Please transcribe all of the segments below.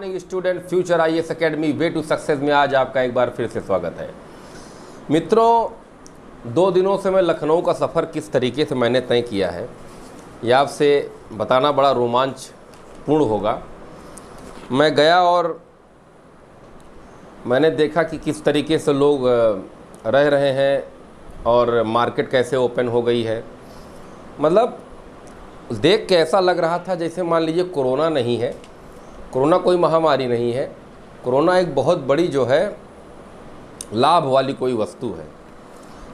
Morning student, future IAS academy way to success में आज आपका एक बार फिर से स्वागत है। मित्रों, 2 दिनों से मैं लखनऊ का सफ़र किस तरीके से मैंने तय किया है यह आपसे बताना बड़ा रोमांचपूर्ण होगा। मैं गया और मैंने देखा कि किस तरीके से लोग रह रहे हैं और मार्केट कैसे ओपन हो गई है। मतलब देख के ऐसा लग रहा था जैसे मान लीजिए कोरोना नहीं है, कोरोना कोई महामारी नहीं है, कोरोना एक बहुत बड़ी जो है लाभ वाली कोई वस्तु है।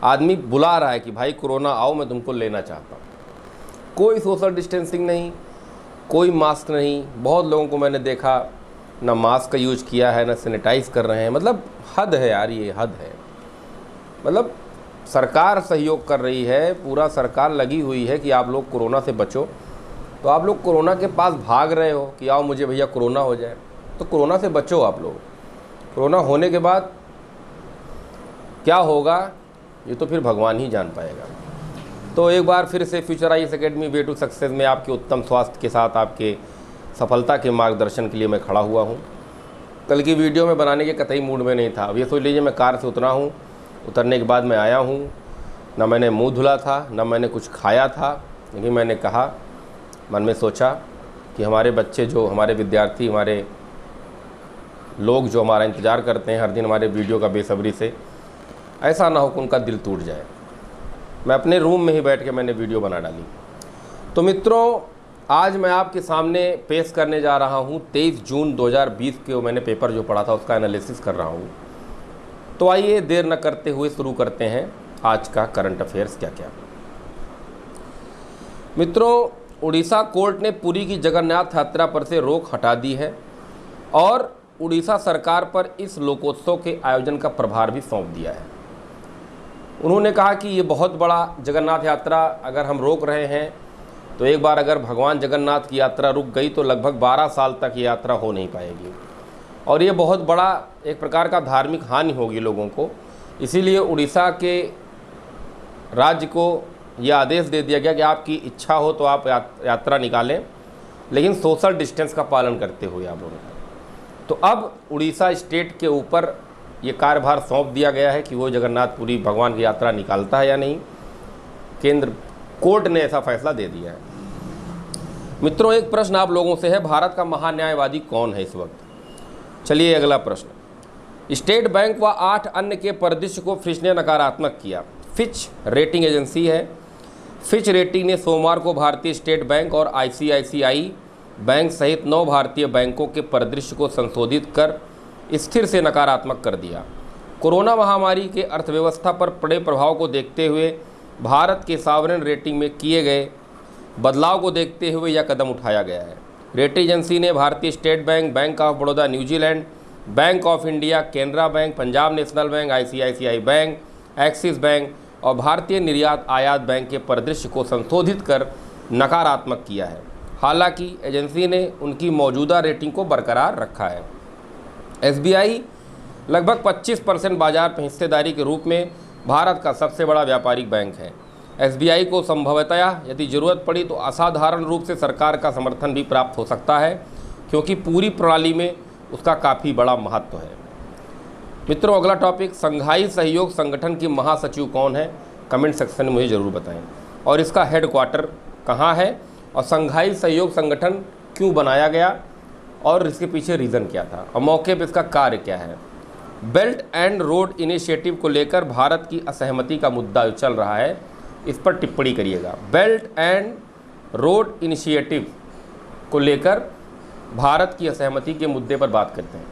आदमी बुला रहा है कि भाई कोरोना आओ, मैं तुमको लेना चाहता हूँ। कोई सोशल डिस्टेंसिंग नहीं, कोई मास्क नहीं। बहुत लोगों को मैंने देखा ना मास्क का यूज किया है ना सैनिटाइज कर रहे हैं। मतलब हद है यार, ये हद है। मतलब सरकार सहयोग कर रही है, पूरा सरकार लगी हुई है कि आप लोग कोरोना से बचो, तो आप लोग कोरोना के पास भाग रहे हो कि आओ मुझे भैया कोरोना हो जाए। तो कोरोना से बचो आप लोग। कोरोना होने के बाद क्या होगा ये तो फिर भगवान ही जान पाएगा। तो एक बार फिर से future IAS academy way to success में आपके उत्तम स्वास्थ्य के साथ आपके सफलता के मार्गदर्शन के लिए मैं खड़ा हुआ हूँ। कल की वीडियो में बनाने के कतई मूड में नहीं था। अब ये सोच लीजिए मैं कार से उतरा हूँ, उतरने के बाद मैं आया हूँ, ना मैंने मुंह धुला था ना मैंने कुछ खाया था, लेकिन मैंने कहा, मन में सोचा कि हमारे बच्चे जो हमारे विद्यार्थी, हमारे लोग जो हमारा इंतज़ार करते हैं हर दिन हमारे वीडियो का बेसब्री से, ऐसा ना हो कि उनका दिल टूट जाए। मैं अपने रूम में ही बैठ के मैंने वीडियो बना डाली। तो मित्रों, आज मैं आपके सामने पेश करने जा रहा हूँ 23 जून 2020 के मैंने पेपर जो पढ़ा था उसका एनालिसिस कर रहा हूँ। तो आइए देर न करते हुए शुरू करते हैं आज का करंट अफेयर्स क्या क्या। मित्रों, उड़ीसा कोर्ट ने पुरी की जगन्नाथ यात्रा पर से रोक हटा दी है और उड़ीसा सरकार पर इस लोकोत्सव के आयोजन का प्रभार भी सौंप दिया है। उन्होंने कहा कि ये बहुत बड़ा जगन्नाथ यात्रा अगर हम रोक रहे हैं तो एक बार अगर भगवान जगन्नाथ की यात्रा रुक गई तो लगभग 12 साल तक ये यात्रा हो नहीं पाएगी और ये बहुत बड़ा एक प्रकार का धार्मिक हानि होगी लोगों को। इसीलिए उड़ीसा के राज्य को यह आदेश दे दिया गया कि आपकी इच्छा हो तो आप यात्रा निकालें, लेकिन सोशल डिस्टेंस का पालन करते हुए आप लोगों को। तो अब उड़ीसा स्टेट के ऊपर ये कार्यभार सौंप दिया गया है कि वो जगन्नाथपुरी भगवान की यात्रा निकालता है या नहीं। केंद्र कोर्ट ने ऐसा फैसला दे दिया है। मित्रों, एक प्रश्न आप लोगों से है, भारत का महान्यायवादी कौन है इस वक्त? चलिए अगला प्रश्न। स्टेट बैंक व 8 अन्य के परिदृश्य को फिच ने नकारात्मक किया। फिच रेटिंग एजेंसी है। फिच रेटिंग ने सोमवार को भारतीय स्टेट बैंक और आईसीआईसीआई बैंक सहित 9 भारतीय बैंकों के परिदृश्य को संशोधित कर स्थिर से नकारात्मक कर दिया। कोरोना महामारी के अर्थव्यवस्था पर पड़े प्रभाव को देखते हुए भारत के सॉवरेन रेटिंग में किए गए बदलाव को देखते हुए यह कदम उठाया गया है। रेटिंग एजेंसी ने भारतीय state bank, bank of Baroda New Zealand, bank of India, Canara bank, Punjab national bank, ICICI bank, axis bank और भारतीय निर्यात आयात बैंक के परिदृश्य को संशोधित कर नकारात्मक किया है। हालांकि एजेंसी ने उनकी मौजूदा रेटिंग को बरकरार रखा है। एसबीआई लगभग 25% बाजार में हिस्सेदारी के रूप में भारत का सबसे बड़ा व्यापारिक बैंक है। एसबीआई को संभवतया यदि ज़रूरत पड़ी तो असाधारण रूप से सरकार का समर्थन भी प्राप्त हो सकता है, क्योंकि पूरी प्रणाली में उसका काफ़ी बड़ा महत्व है। मित्रों, अगला टॉपिक, संघाई सहयोग संगठन की महासचिव कौन है? कमेंट सेक्शन में मुझे ज़रूर बताएं। और इसका हेडक्वार्टर कहाँ है और संघाई सहयोग संगठन क्यों बनाया गया और इसके पीछे रीज़न क्या था और मौके पर इसका कार्य क्या है। बेल्ट एंड रोड इनिशिएटिव को लेकर भारत की असहमति का मुद्दा चल रहा है, इस पर टिप्पणी करिएगा। बेल्ट एंड रोड इनिशिएटिव को लेकर भारत की असहमति के मुद्दे पर बात करते हैं।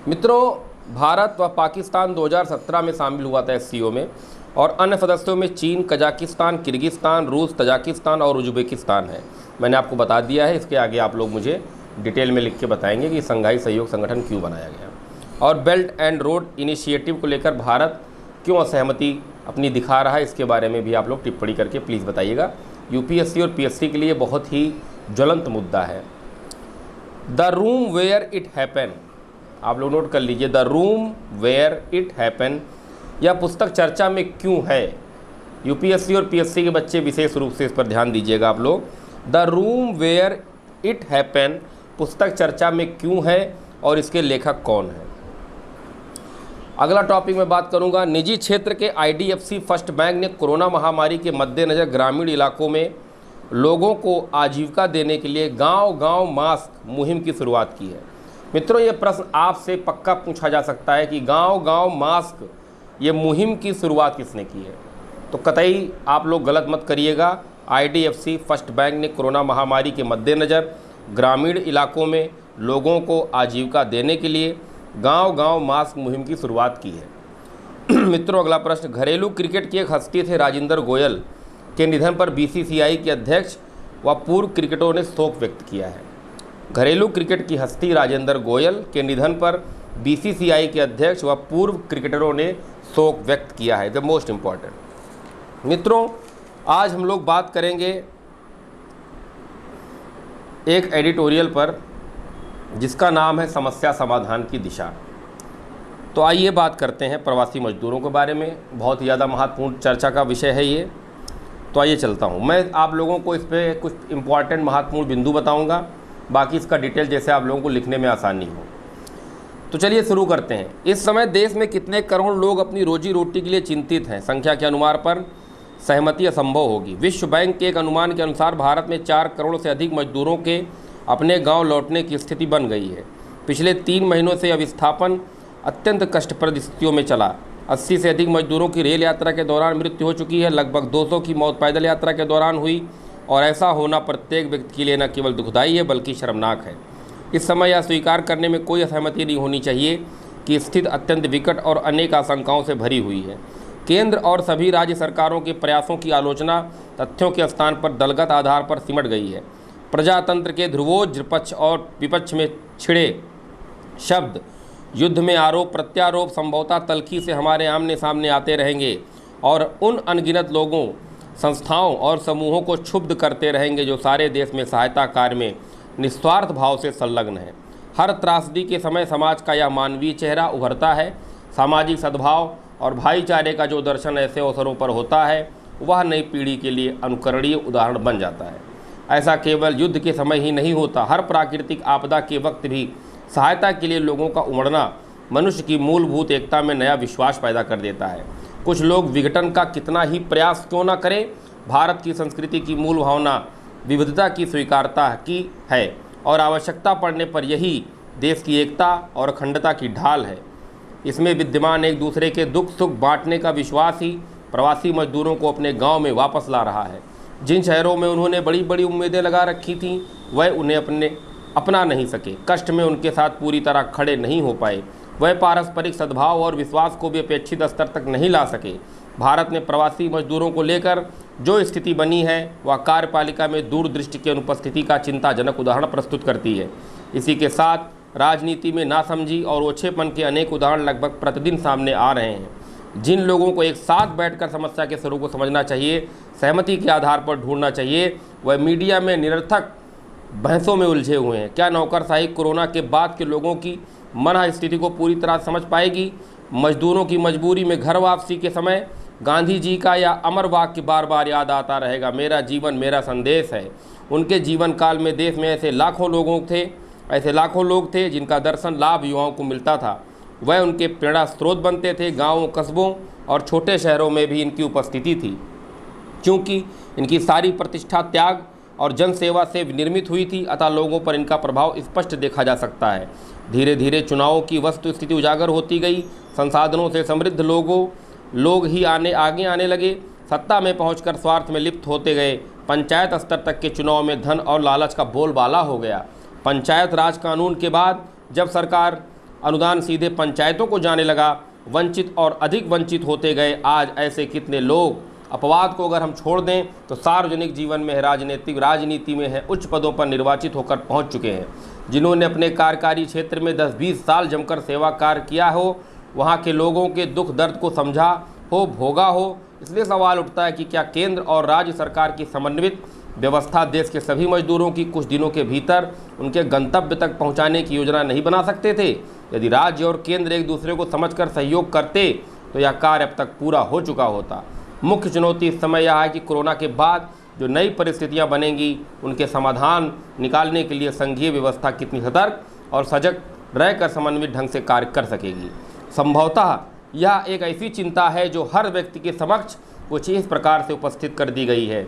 मित्रों, भारत व पाकिस्तान 2017 में शामिल हुआ था एससीओ में और अन्य सदस्यों में चीन, कजाकिस्तान, किर्गिस्तान, रूस, तजाकिस्तान और उज्बेकिस्तान है। मैंने आपको बता दिया है, इसके आगे आप लोग मुझे डिटेल में लिख के बताएंगे कि संघाई सहयोग संगठन क्यों बनाया गया और बेल्ट एंड रोड इनिशिएटिव को लेकर भारत क्यों असहमति अपनी दिखा रहा है, इसके बारे में भी आप लोग टिप्पणी करके प्लीज़ बताइएगा। यूपीएससी और पीएससी के लिए बहुत ही ज्वलंत मुद्दा है। The room where it happen, आप लोग नोट कर लीजिए, the room where it happen. यह पुस्तक चर्चा में क्यों है? यूपीएससी और पीएससी के बच्चे विशेष रूप से इस पर ध्यान दीजिएगा आप लोग। The room where it happen पुस्तक चर्चा में क्यों है और इसके लेखक कौन हैं। अगला टॉपिक में बात करूंगा, निजी क्षेत्र के IDFC फर्स्ट बैंक ने कोरोना महामारी के मद्देनज़र ग्रामीण इलाकों में लोगों को आजीविका देने के लिए गांव-गांव मास्क मुहिम की शुरुआत की है। मित्रों, ये प्रश्न आपसे पक्का पूछा जा सकता है कि गांव-गांव मास्क ये मुहिम की शुरुआत किसने की है, तो कतई आप लोग गलत मत करिएगा। IDFC फर्स्ट बैंक ने कोरोना महामारी के मद्देनज़र ग्रामीण इलाकों में लोगों को आजीविका देने के लिए गांव-गांव मास्क मुहिम की शुरुआत की है। मित्रों, अगला प्रश्न, घरेलू क्रिकेट की एक हस्ती थे राजेंद्र गोयल के निधन पर BCCI के अध्यक्ष व पूर्व क्रिकेटरों ने शोक व्यक्त किया है। घरेलू क्रिकेट की हस्ती राजेंद्र गोयल के निधन पर BCCI के अध्यक्ष व पूर्व क्रिकेटरों ने शोक व्यक्त किया है। द मोस्ट इम्पॉर्टेंट मित्रों, आज हम लोग बात करेंगे एक एडिटोरियल पर जिसका नाम है समस्या समाधान की दिशा। तो आइए बात करते हैं प्रवासी मजदूरों के बारे में। बहुत ज़्यादा महत्वपूर्ण चर्चा का विषय है ये। तो आइए चलता हूँ, मैं आप लोगों को इस पर कुछ इम्पॉर्टेंट महत्वपूर्ण बिंदु बताऊँगा, बाकी इसका डिटेल जैसे आप लोगों को लिखने में आसानी हो। तो चलिए शुरू करते हैं। इस समय देश में कितने करोड़ लोग अपनी रोजी रोटी के लिए चिंतित हैं, संख्या के अनुमान पर सहमति असंभव होगी। विश्व बैंक के एक अनुमान के अनुसार भारत में 4 करोड़ से अधिक मजदूरों के अपने गांव लौटने की स्थिति बन गई है। पिछले 3 महीनों से विस्थापन अत्यंत कष्टप्रद स्थितियों में चला। 80 से अधिक मजदूरों की रेल यात्रा के दौरान मृत्यु हो चुकी है। लगभग 200 की मौत पैदल यात्रा के दौरान हुई और ऐसा होना प्रत्येक व्यक्ति के लिए न केवल दुखदायी है बल्कि शर्मनाक है। इस समय यह स्वीकार करने में कोई असहमति नहीं होनी चाहिए कि स्थिति अत्यंत विकट और अनेक आशंकाओं से भरी हुई है। केंद्र और सभी राज्य सरकारों के प्रयासों की आलोचना तथ्यों के स्थान पर दलगत आधार पर सिमट गई है। प्रजातंत्र के ध्रुवोज्र पक्ष और विपक्ष में छिड़े शब्द, युद्ध में आरोप प्रत्यारोप संभवतः तल्खी से हमारे आमने सामने आते रहेंगे और उन अनगिनत लोगों, संस्थाओं और समूहों को क्षुब्ध करते रहेंगे जो सारे देश में सहायता कार्य में निस्वार्थ भाव से संलग्न है। हर त्रासदी के समय समाज का यह मानवीय चेहरा उभरता है। सामाजिक सद्भाव और भाईचारे का जो दर्शन ऐसे अवसरों पर होता है वह नई पीढ़ी के लिए अनुकरणीय उदाहरण बन जाता है। ऐसा केवल युद्ध के समय ही नहीं होता, हर प्राकृतिक आपदा के वक्त भी सहायता के लिए लोगों का उमड़ना मनुष्य की मूलभूत एकता में नया विश्वास पैदा कर देता है। कुछ लोग विघटन का कितना ही प्रयास क्यों न करें, भारत की संस्कृति की मूल भावना विविधता की स्वीकारता की है और आवश्यकता पड़ने पर यही देश की एकता और अखंडता की ढाल है। इसमें विद्यमान एक दूसरे के दुख सुख बांटने का विश्वास ही प्रवासी मजदूरों को अपने गांव में वापस ला रहा है। जिन शहरों में उन्होंने बड़ी बड़ी उम्मीदें लगा रखी थीं वह उन्हें अपना नहीं सके, कष्ट में उनके साथ पूरी तरह खड़े नहीं हो पाए, वह पारस्परिक सद्भाव और विश्वास को भी अपेक्षित स्तर तक नहीं ला सके। भारत में प्रवासी मजदूरों को लेकर जो स्थिति बनी है वह कार्यपालिका में दूरदृष्टि की अनुपस्थिति का चिंताजनक उदाहरण प्रस्तुत करती है। इसी के साथ राजनीति में नासमझी और ओछेपन के अनेक उदाहरण लगभग प्रतिदिन सामने आ रहे हैं। जिन लोगों को एक साथ बैठकर समस्या के स्वरूप को समझना चाहिए, सहमति के आधार पर ढूंढना चाहिए, वह मीडिया में निरर्थक बहसों में उलझे हुए हैं। क्या नौकरशाही कोरोना के बाद के लोगों की मनः स्थिति को पूरी तरह समझ पाएगी? मजदूरों की मजबूरी में घर वापसी के समय गांधी जी का यह अमर वाक्य बार बार याद आता रहेगा, मेरा जीवन मेरा संदेश है। उनके जीवन काल में देश में ऐसे लाखों लोग थे जिनका दर्शन लाभ युवाओं को मिलता था। वह उनके प्रेरणा स्रोत बनते थे। गाँवों, कस्बों और छोटे शहरों में भी इनकी उपस्थिति थी। क्योंकि इनकी सारी प्रतिष्ठा त्याग और जनसेवा से निर्मित हुई थी, अतः लोगों पर इनका प्रभाव स्पष्ट देखा जा सकता है। धीरे धीरे चुनावों की वस्तु स्थिति उजागर होती गई। संसाधनों से समृद्ध लोग ही आगे आने लगे, सत्ता में पहुंचकर स्वार्थ में लिप्त होते गए। पंचायत स्तर तक के चुनाव में धन और लालच का बोलबाला हो गया। पंचायत राज कानून के बाद जब सरकार अनुदान सीधे पंचायतों को जाने लगा, वंचित और अधिक वंचित होते गए। आज ऐसे कितने लोग, अपवाद को अगर हम छोड़ दें तो सार्वजनिक जीवन में है, राजनीति में है, उच्च पदों पर निर्वाचित होकर पहुंच चुके हैं। जिन्होंने अपने कार्यकारी क्षेत्र में 10-20 साल जमकर सेवा कार्य किया हो, वहां के लोगों के दुख दर्द को समझा हो, भोगा हो। इसलिए सवाल उठता है कि क्या केंद्र और राज्य सरकार की समन्वित व्यवस्था देश के सभी मजदूरों की कुछ दिनों के भीतर उनके गंतव्य तक पहुंचाने की योजना नहीं बना सकते थे? यदि राज्य और केंद्र एक दूसरे को समझकर सहयोग करते तो यह कार्य अब तक पूरा हो चुका होता। मुख्य चुनौती इस समय यह है कि कोरोना के बाद जो नई परिस्थितियां बनेंगी उनके समाधान निकालने के लिए संघीय व्यवस्था कितनी सतर्क और सजग रहकर समन्वित ढंग से कार्य कर सकेगी। संभवतः यह एक ऐसी चिंता है जो हर व्यक्ति के समक्ष कुछ इस प्रकार से उपस्थित कर दी गई है।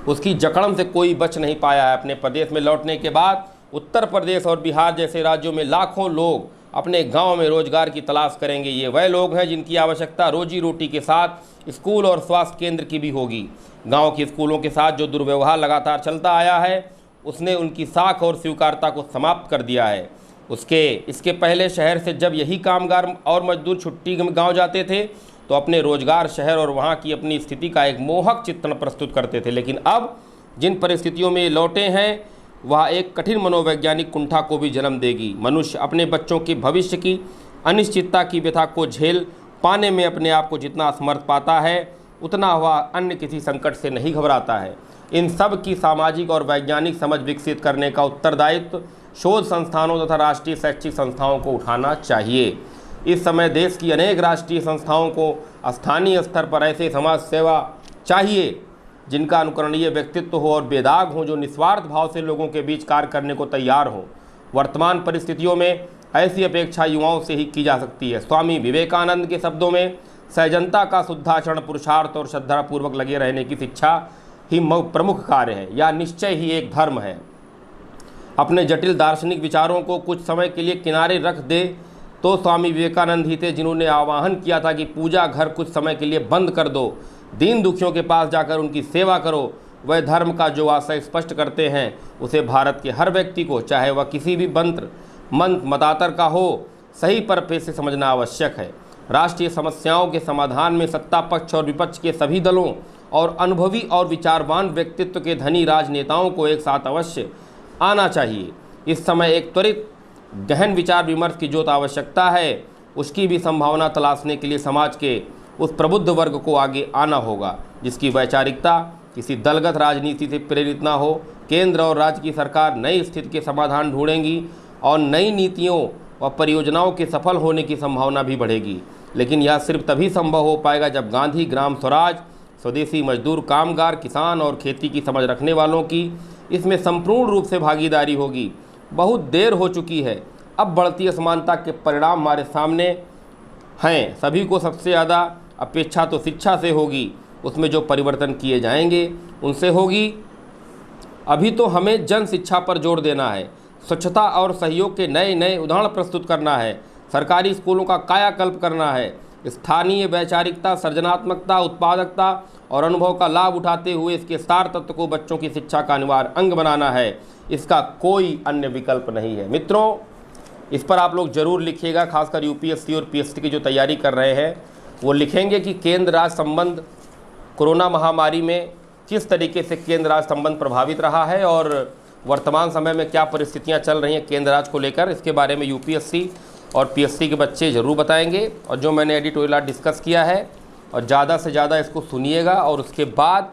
उसकी जकड़न से कोई बच नहीं पाया है। अपने प्रदेश में लौटने के बाद उत्तर प्रदेश और बिहार जैसे राज्यों में लाखों लोग अपने गांव में रोजगार की तलाश करेंगे। ये वह लोग हैं जिनकी आवश्यकता रोजी रोटी के साथ स्कूल और स्वास्थ्य केंद्र की भी होगी। गांव के स्कूलों के साथ जो दुर्व्यवहार लगातार चलता आया है उसने उनकी साख और स्वीकार्यता को समाप्त कर दिया है। इसके पहले शहर से जब यही कामगार और मजदूर छुट्टी में गाँव जाते थे तो अपने रोजगार, शहर और वहाँ की अपनी स्थिति का एक मोहक चित्रण प्रस्तुत करते थे, लेकिन अब जिन परिस्थितियों में लौटे हैं वह एक कठिन मनोवैज्ञानिक कुंठा को भी जन्म देगी। मनुष्य अपने बच्चों के भविष्य की अनिश्चितता की व्यथा को झेल पाने में अपने आप को जितना असमर्थ पाता है उतना वह अन्य किसी संकट से नहीं घबराता है। इन सब की सामाजिक और वैज्ञानिक समझ विकसित करने का उत्तरदायित्व शोध संस्थानों तथा राष्ट्रीय शैक्षिक संस्थाओं को उठाना चाहिए। इस समय देश की अनेक राष्ट्रीय संस्थाओं को स्थानीय स्तर पर ऐसे समाज सेवा चाहिए जिनका अनुकरणीय व्यक्तित्व हो और बेदाग हो, जो निस्वार्थ भाव से लोगों के बीच कार्य करने को तैयार हो। वर्तमान परिस्थितियों में ऐसी अपेक्षा युवाओं से ही की जा सकती है। स्वामी विवेकानंद के शब्दों में सहजनता का शुद्धाचरण, पुरुषार्थ और श्रद्धापूर्वक लगे रहने की शिक्षा ही प्रमुख कार्य है। यह निश्चय ही एक धर्म है। अपने जटिल दार्शनिक विचारों को कुछ समय के लिए किनारे रख दे तो स्वामी विवेकानंद ही थे जिन्होंने आह्वान किया था कि पूजा घर कुछ समय के लिए बंद कर दो, दीन दुखियों के पास जाकर उनकी सेवा करो। वह धर्म का जो आशय स्पष्ट करते हैं उसे भारत के हर व्यक्ति को, चाहे वह किसी भी मतातर का हो, सही परिप्रेक्ष्य से समझना आवश्यक है। राष्ट्रीय समस्याओं के समाधान में सत्ता पक्ष और विपक्ष के सभी दलों और अनुभवी और विचारवान व्यक्तित्व के धनी राजनेताओं को एक साथ अवश्य आना चाहिए। इस समय एक त्वरित गहन विचार विमर्श की जो आवश्यकता है उसकी भी संभावना तलाशने के लिए समाज के उस प्रबुद्ध वर्ग को आगे आना होगा जिसकी वैचारिकता किसी दलगत राजनीति से प्रेरित ना हो। केंद्र और राज्य की सरकार नई स्थिति के समाधान ढूंढेंगी और नई नीतियों व परियोजनाओं के सफल होने की संभावना भी बढ़ेगी, लेकिन यह सिर्फ तभी संभव हो पाएगा जब गांधी, ग्राम स्वराज, स्वदेशी मजदूर, कामगार, किसान और खेती की समझ रखने वालों की इसमें संपूर्ण रूप से भागीदारी होगी। बहुत देर हो चुकी है। अब बढ़ती असमानता के परिणाम हमारे सामने हैं। सभी को सबसे ज़्यादा अपेक्षा तो शिक्षा से होगी, उसमें जो परिवर्तन किए जाएंगे उनसे होगी। अभी तो हमें जन शिक्षा पर जोर देना है, स्वच्छता और सहयोग के नए नए उदाहरण प्रस्तुत करना है, सरकारी स्कूलों का कायाकल्प करना है, स्थानीय वैचारिकता, सृजनात्मकता, उत्पादकता और अनुभव का लाभ उठाते हुए इसके सार तत्व को बच्चों की शिक्षा का अनिवार्य अंग बनाना है। इसका कोई अन्य विकल्प नहीं है। मित्रों, इस पर आप लोग जरूर लिखिएगा, खासकर यूपीएससी और पीएससी की जो तैयारी कर रहे हैं वो लिखेंगे कि केंद्र राज्य संबंध कोरोना महामारी में किस तरीके से केंद्र राज्य संबंध प्रभावित रहा है और वर्तमान समय में क्या परिस्थितियां चल रही हैं केंद्र राज्य को लेकर। इसके बारे में यूपीएससी और पीएससी के बच्चे ज़रूर बताएंगे। और जो मैंने एडिटोरियल डिस्कस किया है और ज़्यादा से ज़्यादा इसको सुनिएगा और उसके बाद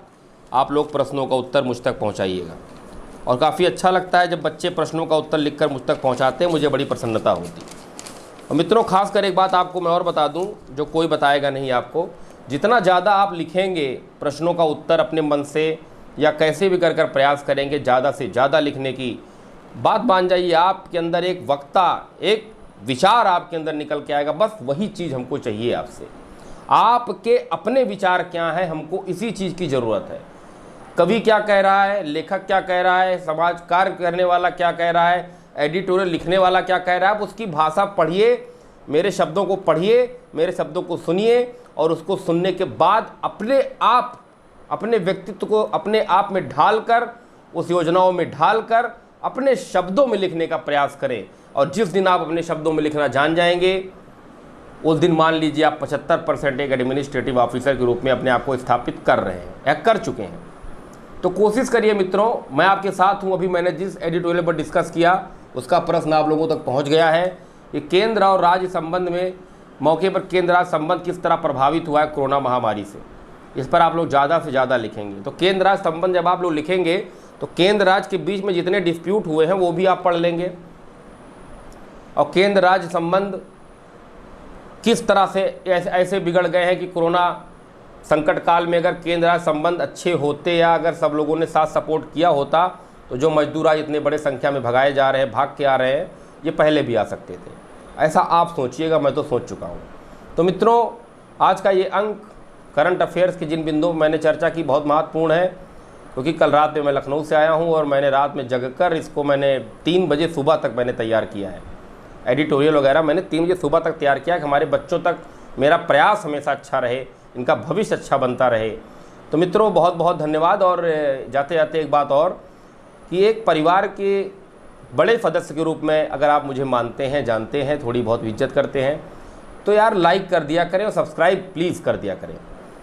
आप लोग प्रश्नों का उत्तर मुझ तक पहुँचाइएगा। और काफ़ी अच्छा लगता है जब बच्चे प्रश्नों का उत्तर लिखकर मुझ तक पहुँचाते हैं, मुझे बड़ी प्रसन्नता होती है। और मित्रों, खासकर एक बात आपको मैं और बता दूं जो कोई बताएगा नहीं आपको, जितना ज़्यादा आप लिखेंगे प्रश्नों का उत्तर अपने मन से या कैसे भी कर प्रयास करेंगे ज़्यादा से ज़्यादा लिखने की, बात मान जाइए आपके अंदर एक वक्ता, एक विचार आपके अंदर निकल के आएगा। बस वही चीज़ हमको चाहिए आपसे। आपके अपने विचार क्या हैं, हमको इसी चीज़ की ज़रूरत है। कवि क्या कह रहा है, लेखक क्या कह रहा है, समाज कार्य करने वाला क्या कह रहा है, एडिटोरियल लिखने वाला क्या कह रहा है, आप उसकी भाषा पढ़िए, मेरे शब्दों को पढ़िए, मेरे शब्दों को सुनिए और उसको सुनने के बाद अपने आप, अपने व्यक्तित्व को अपने आप में ढालकर, उस योजनाओं में ढालकर अपने शब्दों में लिखने का प्रयास करें। और जिस दिन आप अपने शब्दों में लिखना जान जाएंगे उस दिन मान लीजिए आप 75% एक एडमिनिस्ट्रेटिव ऑफिसर के रूप में अपने आप को स्थापित कर रहे हैं या कर चुके हैं। तो कोशिश करिए मित्रों, मैं आपके साथ हूं। अभी मैंने जिस एडिटोरियल पर डिस्कस किया उसका प्रश्न आप लोगों तक पहुंच गया है कि केंद्र और राज्य संबंध में मौके पर केंद्र राज्य संबंध किस तरह प्रभावित हुआ है कोरोना महामारी से। इस पर आप लोग ज़्यादा से ज़्यादा लिखेंगे। तो केंद्र राज्य संबंध जब आप लोग लिखेंगे तो केंद्र राज्य के बीच में जितने डिस्प्यूट हुए हैं वो भी आप पढ़ लेंगे और केंद्र राज्य संबंध किस तरह से ऐसे बिगड़ गए हैं कि कोरोना संकट काल में अगर केंद्र राज्य संबंध अच्छे होते या अगर सब लोगों ने साथ सपोर्ट किया होता तो जो मजदूर आज इतने बड़े संख्या में भगाए जा रहे हैं, भाग के आ रहे हैं, ये पहले भी आ सकते थे। ऐसा आप सोचिएगा, मैं तो सोच चुका हूँ। तो मित्रों, आज का ये अंक करंट अफेयर्स की जिन बिंदुओं मैंने चर्चा की बहुत महत्वपूर्ण है, क्योंकि कल रात में मैं लखनऊ से आया हूँ और मैंने रात में जगकर इसको मैंने 3 बजे सुबह तक मैंने तैयार किया है। एडिटोरियल वगैरह मैंने 3 बजे सुबह तक तैयार किया कि हमारे बच्चों तक मेरा प्रयास हमेशा अच्छा रहे, इनका भविष्य अच्छा बनता रहे। तो मित्रों, बहुत बहुत धन्यवाद। और जाते जाते एक बात और कि एक परिवार के बड़े सदस्य के रूप में अगर आप मुझे मानते हैं, जानते हैं, थोड़ी बहुत इज्जत करते हैं, तो यार लाइक कर दिया करें और सब्सक्राइब प्लीज़ कर दिया करें,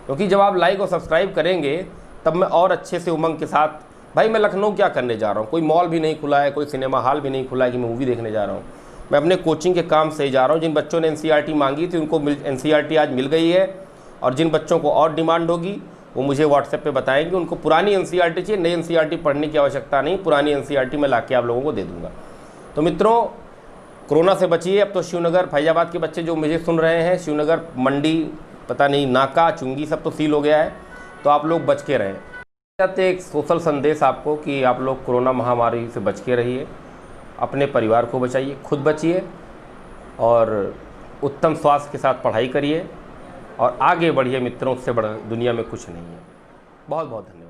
क्योंकि जब आप लाइक और सब्सक्राइब करेंगे तब मैं और अच्छे से उमंग के साथ, भाई मैं लखनऊ क्या करने जा रहा हूँ, कोई मॉल भी नहीं खुला है, कोई सिनेमा हॉल भी नहीं खुला है कि मैं मूवी देखने जा रहा हूँ, मैं अपने कोचिंग के काम से ही जा रहा हूँ। जिन बच्चों ने NCERT मांगी थी उनको NCERT आज मिल गई है, और जिन बच्चों को और डिमांड होगी वो मुझे व्हाट्सएप पे बताएंगे। उनको पुरानी NCERT चाहिए, नई NCERT पढ़ने की आवश्यकता नहीं, पुरानी NCERT मैं ला के आप लोगों को दे दूँगा। तो मित्रों, कोरोना से बचिए। अब तो शिवनगर फैजाबाद के बच्चे जो मुझे सुन रहे हैं, शिवनगर मंडी, पता नहीं नाका चुंगी सब तो सील हो गया है, तो आप लोग बच के रहें। एक सोशल संदेश आपको कि आप लोग कोरोना महामारी से बच के रहिए, अपने परिवार को बचाइए, खुद बचिए और उत्तम स्वास्थ्य के साथ पढ़ाई करिए और आगे बढ़िए मित्रों, उससे बड़ा दुनिया में कुछ नहीं है। बहुत बहुत धन्यवाद।